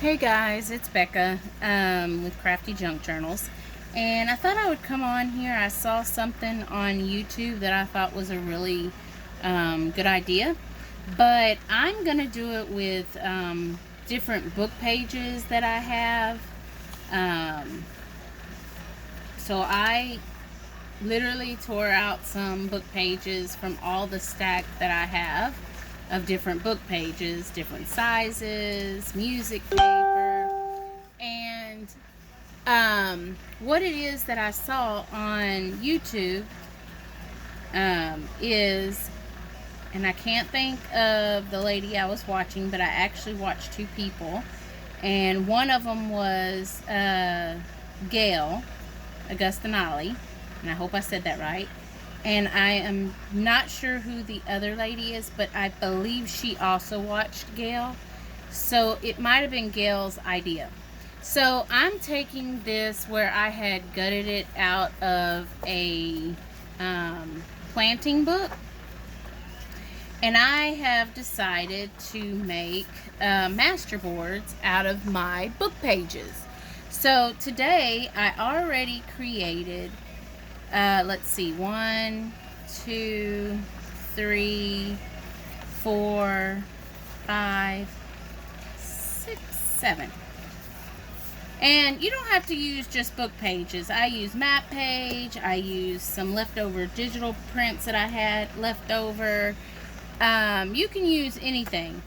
Hey guys, it's Becca with Crafty Junk Journals, and I thought I would come on here. I saw something on YouTube that I thought was a really good idea, but I'm gonna do it with different book pages that I have. So I literally tore out some book pages from all the stack that I have of different book pages, different sizes, music paper, and what it is that I saw on YouTube is, and I can't think of the lady I was watching, but I actually watched two people, and one of them was Gail Augustinali, and I hope I said that right. And I am not sure who the other lady is, but I believe she also watched Gail. So it might have been Gail's idea. So I'm taking this where I had gutted it out of a planting book. And I have decided to make masterboards out of my book pages. So today I already created, let's see, 1, 2, 3, 4, 5, 6, 7. And you don't have to use just book pages. I use map page. I use some leftover digital prints that I had left over. You can use anything.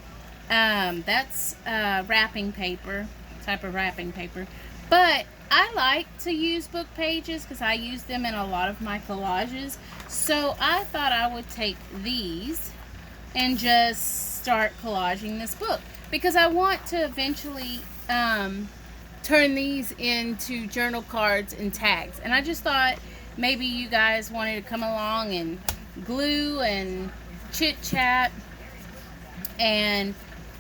That's wrapping paper, type of wrapping paper. But I like to use book pages because I use them in a lot of my collages. So I thought I would take these and just start collaging this book, because I want to eventually turn these into journal cards and tags. And I just thought maybe you guys wanted to come along and glue and chit chat, and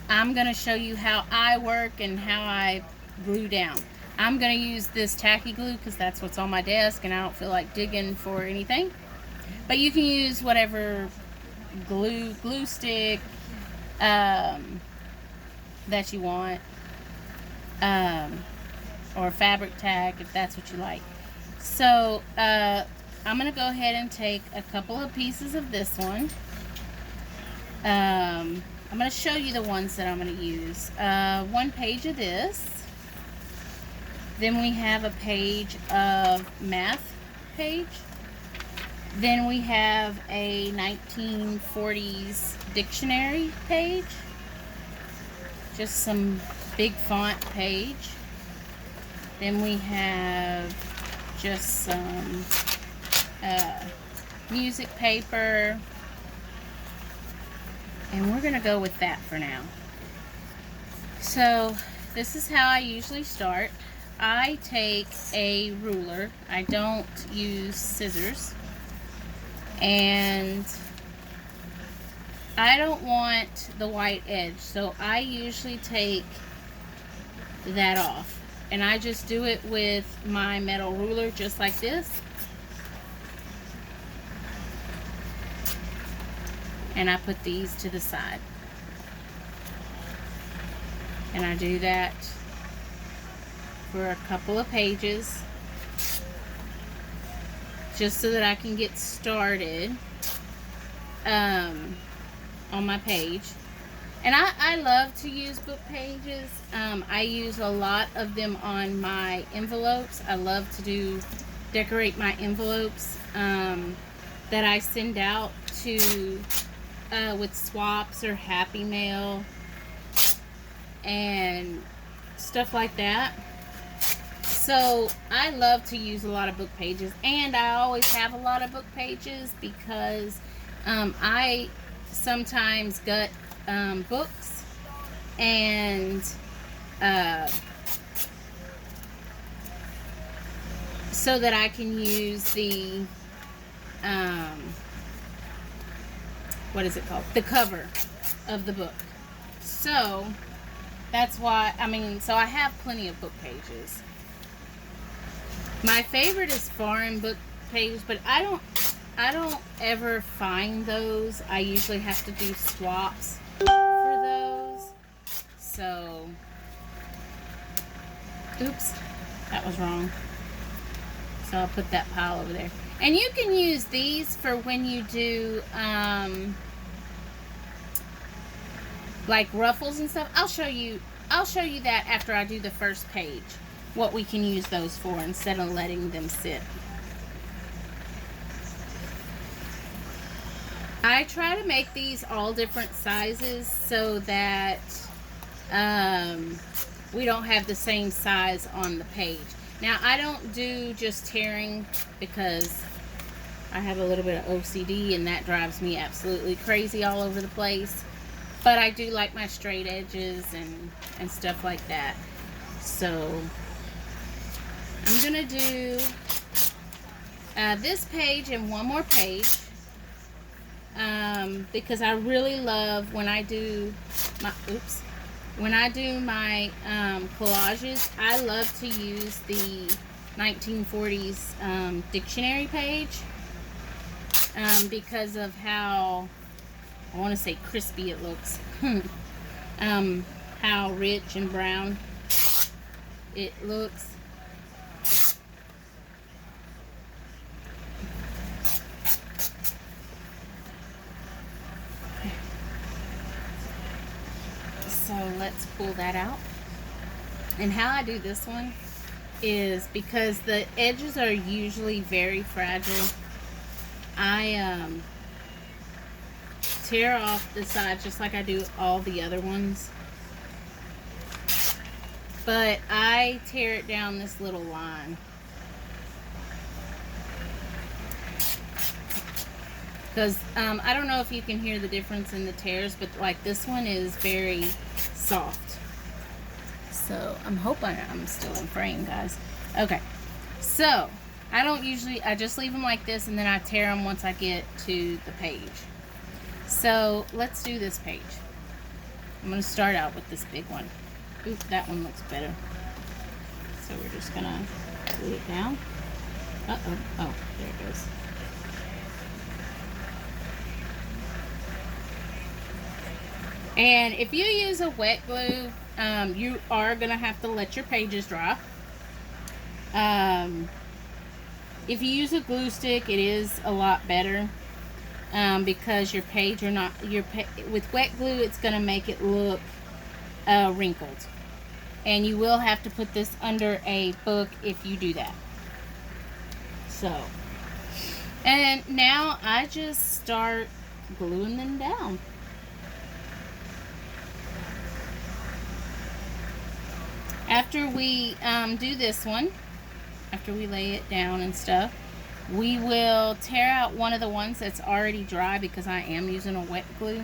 I'm going to show you how I work and how I glue down. I'm going to use this tacky glue because that's what's on my desk and I don't feel like digging for anything. But you can use whatever glue stick that you want, or fabric tag if that's what you like. So I'm going to go ahead and take a couple of pieces of this one. I'm going to show you the ones that I'm going to use. One page of this. Then we have a page of math page. Then we have a 1940s dictionary page. Just some big font page. Then we have just some music paper. And we're going to go with that for now. So this is how I usually start. I take a ruler. I don't use scissors. And I don't want the white edge, so I usually take that off. And I just do it with my metal ruler just like this. And I put these to the side. And I do that for a couple of pages, just so that I can get started on my page. And I love to use book pages. I use a lot of them on my envelopes. I love to decorate my envelopes that I send out to with swaps or Happy Mail and stuff like that. So I love to use a lot of book pages, and I always have a lot of book pages because I sometimes gut books, and so that I can use the what is it called? The cover of the book. So that's why, so I have plenty of book pages. My favorite is foreign book pages, but I don't ever find those. I usually have to do swaps for those. So Oops, that was wrong. So I'll put that pile over there. And you can use these for when you do like ruffles and stuff. I'll show you that after I do the first page, what we can use those for instead of letting them sit. I try to make these all different sizes so that we don't have the same size on the page. Now, I don't do just tearing because I have a little bit of OCD and that drives me absolutely crazy all over the place. But I do like my straight edges and stuff like that. So I'm gonna do this page and one more page because I really love when I do my collages. I love to use the 1940s dictionary page because of how, I want to say crispy it looks. How rich and brown it looks. So let's pull that out. And how I do this one is because the edges are usually very fragile. I tear off the sides just like I do all the other ones, but I tear it down this little line because I don't know if you can hear the difference in the tears, but like this one is very soft. So I'm hoping I'm still in frame, guys. Okay, so I just leave them like this and then I tear them once I get to the page. So let's do this page. I'm going to start out with this big one. Oop, that one looks better. So we're just going to glue it down. Uh-oh. Oh, there it goes. And if you use a wet glue, you are going to have to let your pages dry. If you use a glue stick, it is a lot better. Because your page with wet glue, it's going to make it look wrinkled, and you will have to put this under a book if you do that. So, and now I just start gluing them down. After we do this one, after we lay it down and stuff, we will tear out one of the ones that's already dry because I am using a wet glue.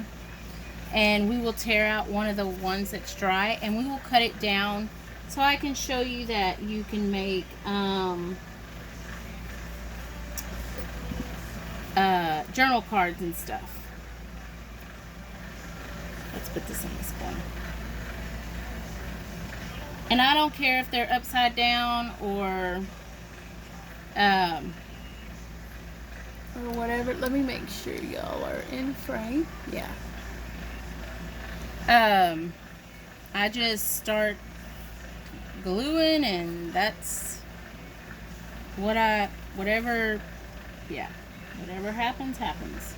And we will tear out one of the ones that's dry and we will cut it down so I can show you that you can make journal cards and stuff. Let's put this in this corner. And I don't care if they're upside down or whatever. Let me make sure y'all are in frame. Yeah. I just start gluing and that's whatever happens.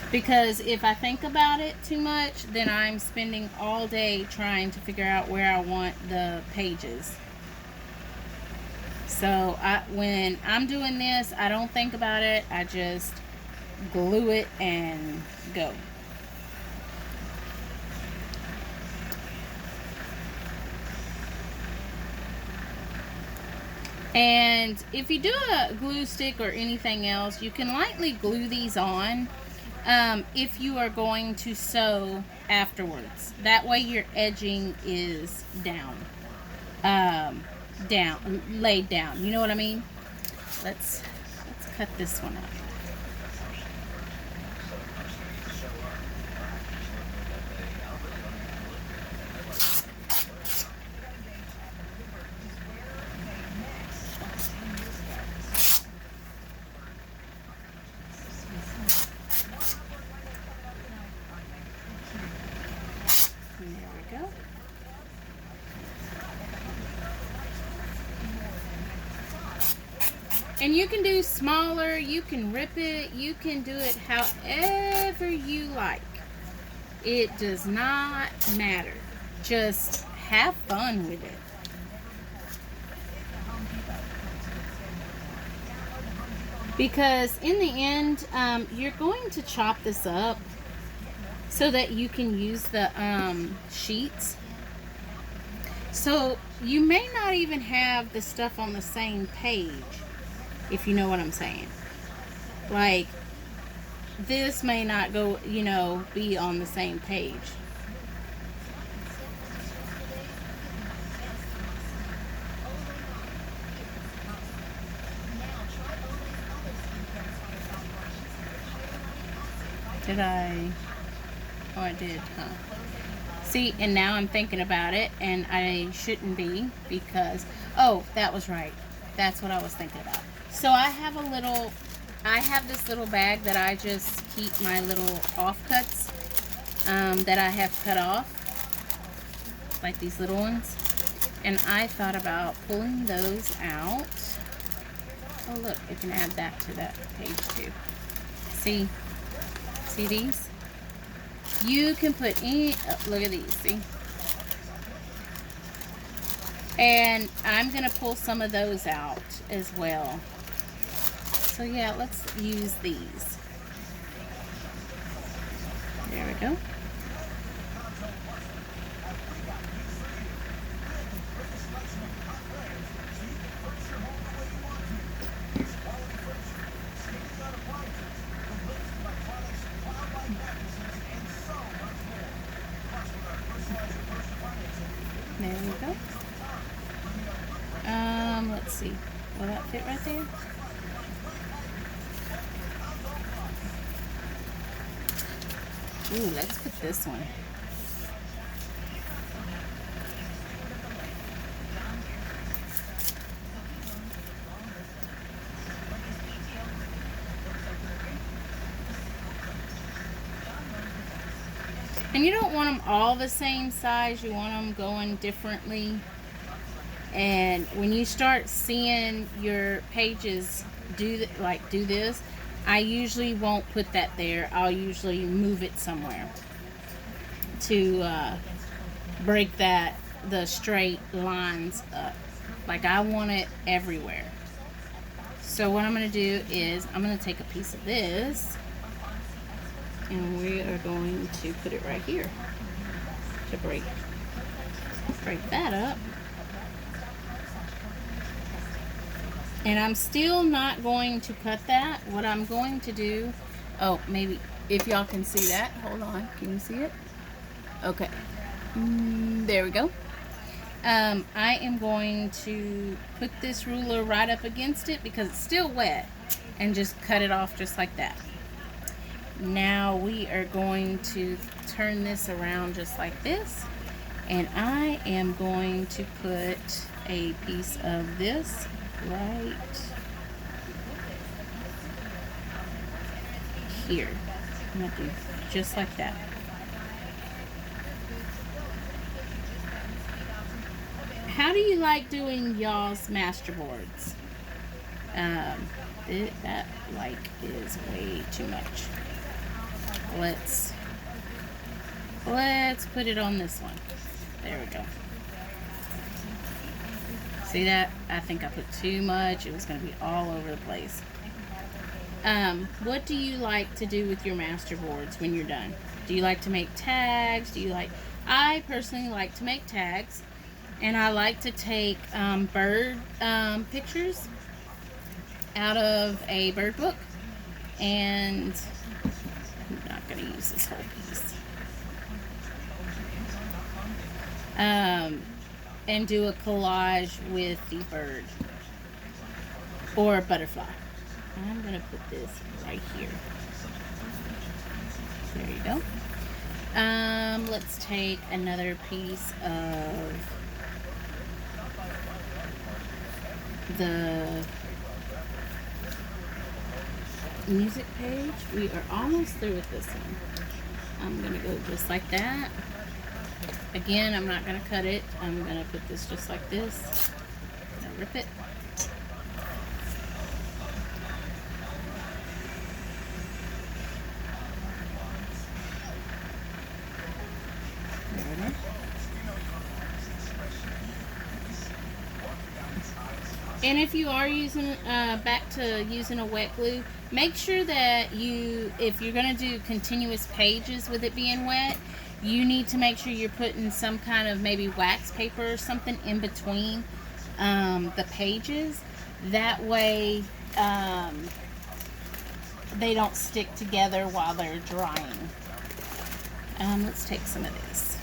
Because if I think about it too much, then I'm spending all day trying to figure out where I want the pages. So when I'm doing this, I don't think about it. I just glue it and go. And if you do a glue stick or anything else, you can lightly glue these on if you are going to sew afterwards. That way your edging is laid down. You know what I mean? Let's cut this one up. And you can do smaller, you can rip it, you can do it however you like. It does not matter. Just have fun with it. Because in the end, you're going to chop this up so that you can use the sheets. So you may not even have the stuff on the same page, if you know what I'm saying. Like, this may not go, you know, be on the same page. Did I? Oh, I did, huh? See, and now I'm thinking about it, and I shouldn't be, because, oh, that was right. That's what I was thinking about. So I have this little bag that I just keep my little offcuts that I have cut off, like these little ones. And I thought about pulling those out. Oh, look, you can add that to that page too. See these? You can put in, oh, look at these, see? And I'm gonna pull some of those out as well. So yeah, let's use these. There we go. There we go. Let's see. Will that fit right there? Ooh, let's put this one. And you don't want them all the same size. You want them going differently. And when you start seeing your pages do this, I usually won't put that there. I'll usually move it somewhere to break the straight lines up. Like, I want it everywhere. So what I'm going to do is I'm going to take a piece of this, and we are going to put it right here to break that up. And I'm still not going to cut that. What I'm going to do, oh, maybe if y'all can see that. Hold on, can you see it? Okay, there we go. I am going to put this ruler right up against it because it's still wet, and just cut it off just like that. Now we are going to turn this around just like this, and I am going to put a piece of this right here. I'm gonna do just like that. How do you like doing y'all's masterboards? That like is way too much. Let's put it on this one. There we go. See that? I think I put too much. It was going to be all over the place. What do you like to do with your masterboards when you're done? Do you like to make tags? I personally like to make tags, and I like to take bird pictures out of a bird book, and I'm not going to use this whole piece. And do a collage with the bird or a butterfly. I'm going to put this right here. There you go. Let's take another piece of the music page. We are almost through with this one. I'm going to go just like that. Again, I'm not going to cut it. I'm going to put this just like this. I'm going to rip it. And if you are using back to using a wet glue, make sure that if you're going to do continuous pages with it being wet, you need to make sure you're putting some kind of maybe wax paper or something in between the pages. That way they don't stick together while they're drying. Let's take some of this.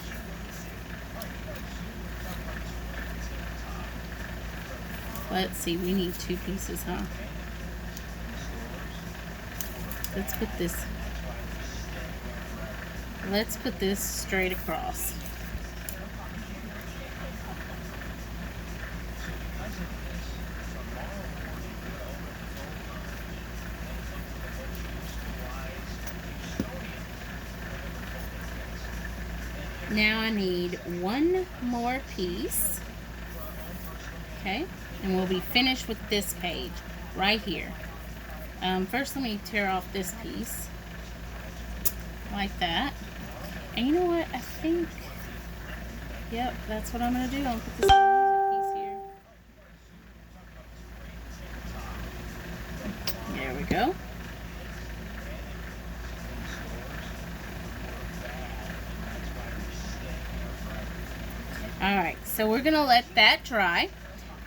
Let's see, we need 2 pieces, huh? Let's put this straight across. Now I need 1 more piece. Okay, and we'll be finished with this page right here. First, let me tear off this piece like that. And you know what? I think, yep, that's what I'm going to do. I'll put this piece here. There we go. Alright, so we're going to let that dry.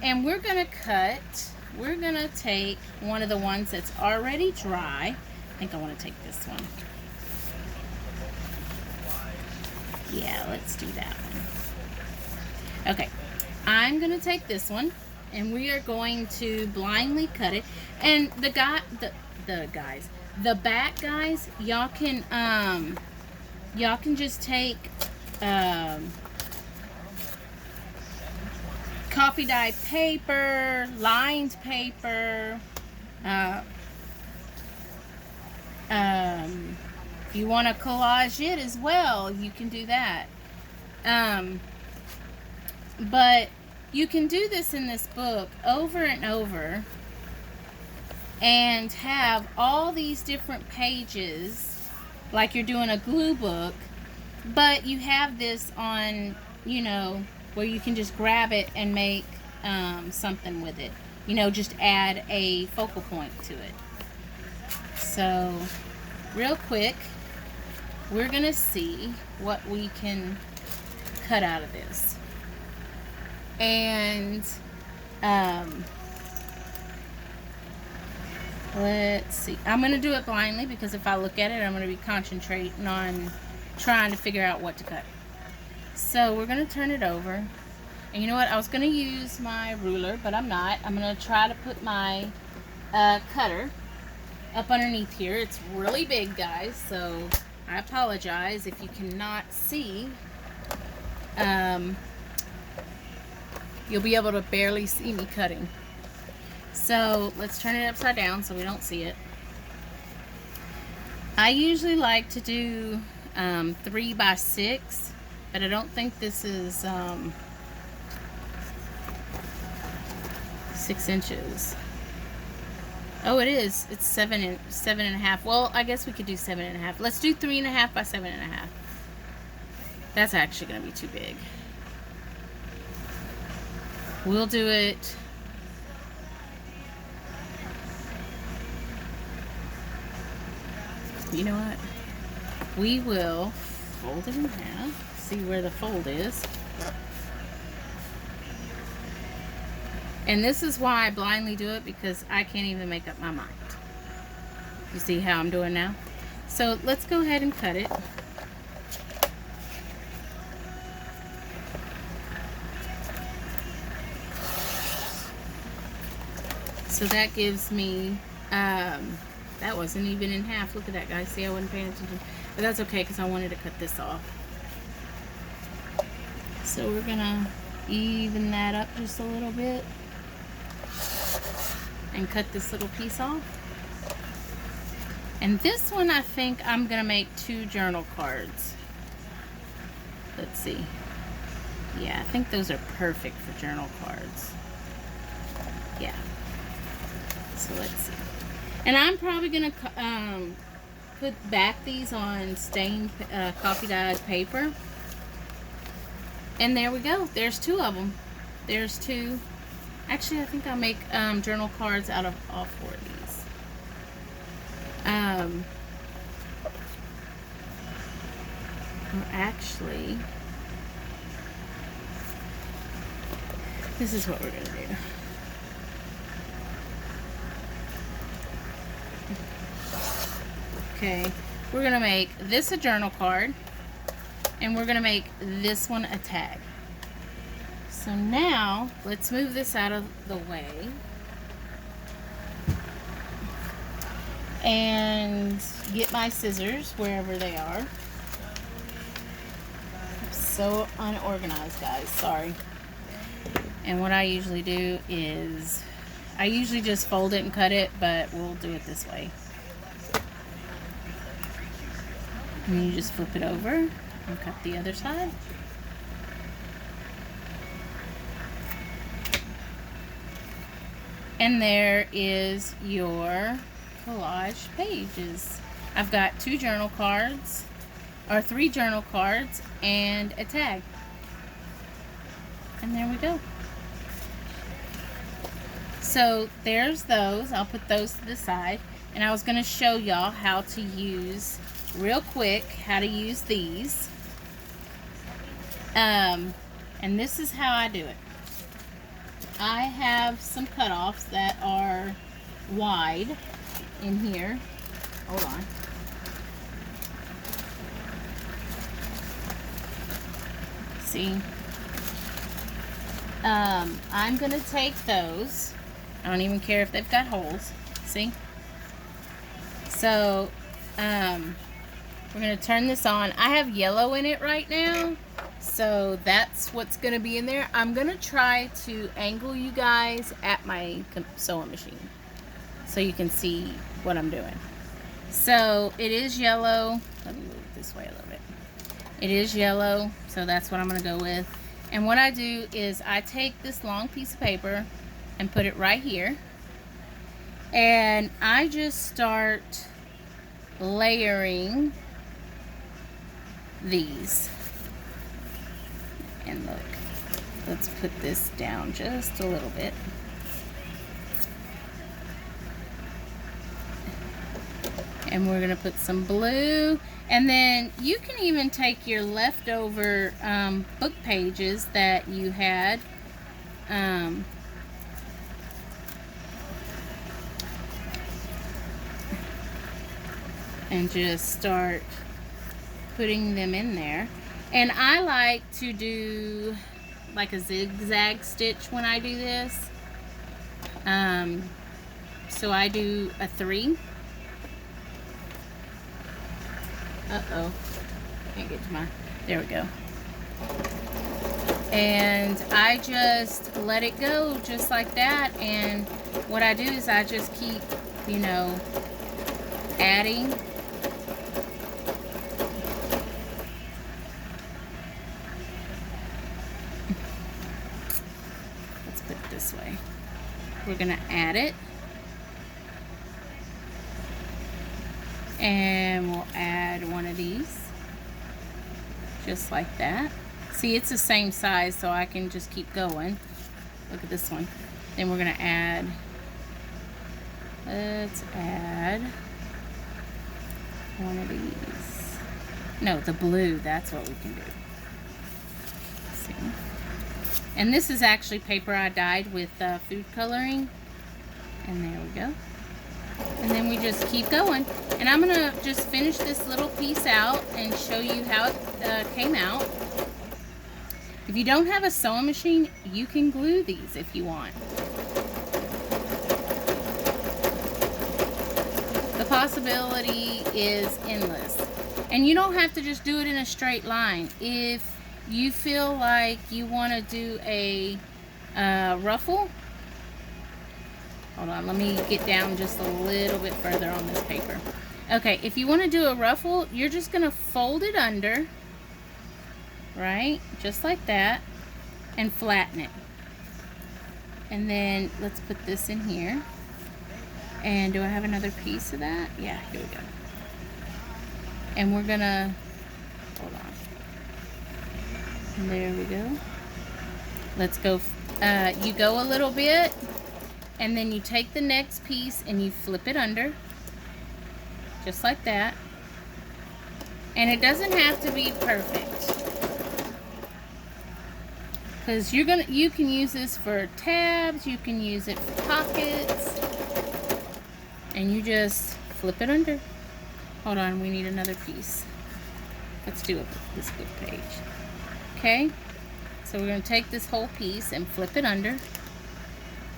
And we're going to take one of the ones that's already dry. I think I want to take this one. Yeah, let's do that one. Okay, I'm going to take this one, and we are going to blindly cut it. And the back guys, y'all can just take coffee dye paper, lined paper. If you want to collage it as well, you can do that. But you can do this in this book over and over and have all these different pages like you're doing a glue book, but you have this on, you know, where you can just grab it and make something with it. You know, just add a focal point to it. So, real quick, we're going to see what we can cut out of this. And, let's see. I'm going to do it blindly because if I look at it, I'm going to be concentrating on trying to figure out what to cut. So we're going to turn it over. And you know what? I was going to use my ruler, but I'm not. I'm going to try to put my cutter up underneath here. It's really big, guys, so I apologize if you cannot see. You'll be able to barely see me cutting. So let's turn it upside down so we don't see it. I usually like to do 3 by 6. But I don't think this is 6 inches. Oh, it is. It's 7.5. Well, I guess we could do 7.5. Let's do 3.5 by 7.5. That's actually going to be too big. We'll do it. You know what? We will fold it in half. See where the fold is. And this is why I blindly do it, because I can't even make up my mind. You see how I'm doing now? So let's go ahead and cut it. So that gives me, that wasn't even in half. Look at that, guys. See, I wasn't paying attention. But that's okay, because I wanted to cut this off. So we're gonna even that up just a little bit and cut this little piece off. And this one, I think I'm gonna make 2 journal cards. Let's see. Yeah, I think those are perfect for journal cards. Yeah. So let's see. And I'm probably gonna put back these on stained coffee dyed paper. And there we go. There's 2 of them. There's 2. Actually, I think I'll make journal cards out of all 4 of these. Or actually, this is what we're going to do. Okay, we're going to make this a journal card, and we're going to make this one a tag. So now, let's move this out of the way. And get my scissors wherever they are. I'm so unorganized, guys. Sorry. And what I usually do is, I usually just fold it and cut it, but we'll do it this way. And you just flip it over and cut the other side. And there is your collage pages. I've got 2 journal cards, or 3 journal cards, and a tag. And there we go. So there's those. I'll put those to the side. And I was going to show y'all how to use, real quick, how to use these. And this is how I do it. I have some cutoffs that are wide in here. Hold on. See? I'm going to take those. I don't even care if they've got holes. See? So, we're going to turn this on. I have yellow in it right now, so that's what's going to be in there. I'm going to try to angle you guys at my sewing machine so you can see what I'm doing. So, it is yellow. Let me move it this way a little bit. It is yellow, so that's what I'm going to go with. And what I do is I take this long piece of paper and put it right here. And I just start layering these. And look, let's put this down just a little bit. And we're going to put some blue. And then you can even take your leftover book pages that you had. And just start putting them in there. And I like to do like a zigzag stitch when I do this. So I do a 3. Uh-oh. Can't get to my... There we go. And I just let it go just like that. And what I do is I just keep, you know, adding. Let's put it this way. We're going to add it. And we'll add one of these. Just like that. See, it's the same size, so I can just keep going. Look at this one. Then we're going to add, let's add one of these. No, the blue, that's what we can do. See? And this is actually paper I dyed with food coloring. And there we go. And then we just keep going. And I'm going to just finish this little piece out and show you how it came out. If you don't have a sewing machine, you can glue these if you want. The possibility is endless. And you don't have to just do it in a straight line. If you feel like you want to do a ruffle, hold on, let me get down just a little bit further on this paper. Okay, if you want to do a ruffle, you're just going to fold it under, right? Just like that, and flatten it. And then let's put this in here. And do I have another piece of that? Yeah, here we go. And we're going to, hold on. And there we go. Let's go, you go a little bit, and then you take the next piece and you flip it under, just like that. And it doesn't have to be perfect, because you can use this for tabs, you can use it for pockets, and you just flip it under. Hold on, we need another piece. Let's do it with this book page. Okay, so we're going to take this whole piece and flip it under.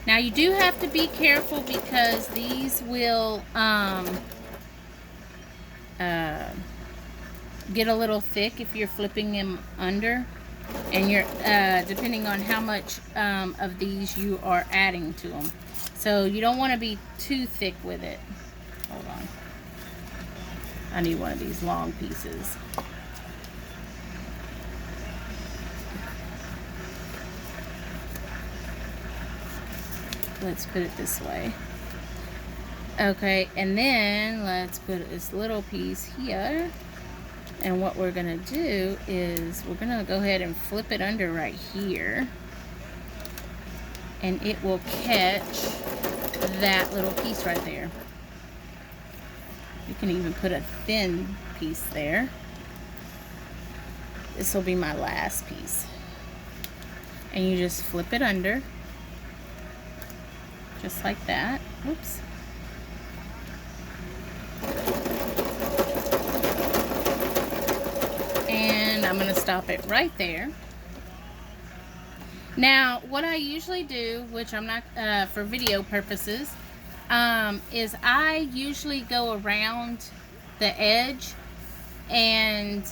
Now you do have to be careful, because these will get a little thick if you're flipping them under, and you're depending on how much of these you are adding to them. So you don't want to be too thick with it. Hold on, I need one of these long pieces. Let's put it this way. Okay, and then let's put this little piece here. And what we're gonna do is we're gonna go ahead and flip it under right here, and it will catch that little piece right there. You can even put a thin piece there. This will be my last piece. And you just flip it under, just like that. Oops. And I'm going to stop it right there. Now, what I usually do, which I'm not for video purposes, is I usually go around the edge and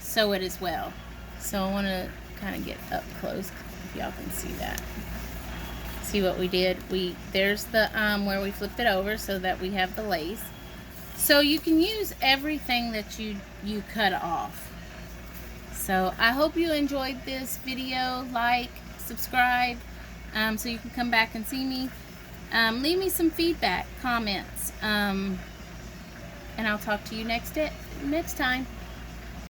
sew it as well. So I want to kind of get up close if y'all can see that. See what we did? There's the where we flipped it over so that we have the lace. So you can use everything that you cut off. So I hope you enjoyed this video. Like, subscribe, so you can come back and see me. Leave me some feedback, comments, and I'll talk to you next time.